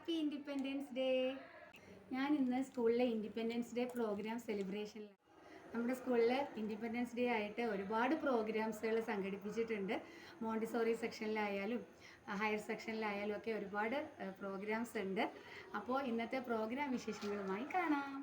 Happy independence day. ഞാൻ ഇന്ന് സ്കൂളിലെ ഇൻഡിപെൻഡൻസ് ഡേ പ്രോഗ്രാം സെലിബ്രേഷനിലാണ്. നമ്മുടെ സ്കൂളിൽ ഇൻഡിപെൻഡൻസ് ഡേ ആയിട്ട് ഒരുപാട് പ്രോഗ്രാംസുകൾ സംഘടിപ്പിച്ചിട്ടുണ്ട്. മോണ്ടിസോറി സെക്ഷനിലായാലും ഹയർ സെക്ഷനിലായാലും ഒക്കെ ഒരുപാട് പ്രോഗ്രാംസ് ഉണ്ട്. അപ്പോൾ ഇന്നത്തെ പ്രോഗ്രാം വിശേഷങ്ങളുമായി കാണാം.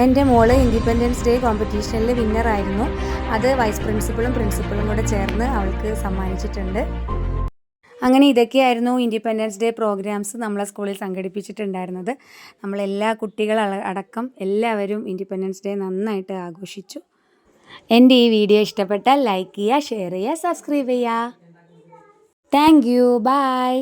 എൻ്റെ മോള് ഇൻഡിപെൻഡൻസ് ഡേ കോമ്പറ്റീഷനിൽ വിന്നറായിരുന്നു. അത് വൈസ് പ്രിൻസിപ്പളും പ്രിൻസിപ്പളും കൂടെ ചേർന്ന് അവൾക്ക് സമ്മാനിച്ചിട്ടുണ്ട്. അങ്ങനെ ഇതൊക്കെയായിരുന്നു ഇൻഡിപെൻഡൻസ് ഡേ പ്രോഗ്രാംസ് നമ്മളെ സ്കൂളിൽ സംഘടിപ്പിച്ചിട്ടുണ്ടായിരുന്നത്. നമ്മളെല്ലാ കുട്ടികൾ അടക്കം എല്ലാവരും ഇൻഡിപെൻഡൻസ് ഡേ നന്നായിട്ട് ആഘോഷിച്ചു. എൻ്റെ ഈ വീഡിയോ ഇഷ്ടപ്പെട്ടാൽ ലൈക്ക് ചെയ്യുക, ഷെയർ ചെയ്യുക, സബ്സ്ക്രൈബ് ചെയ്യുക. Thank you. ബൈ.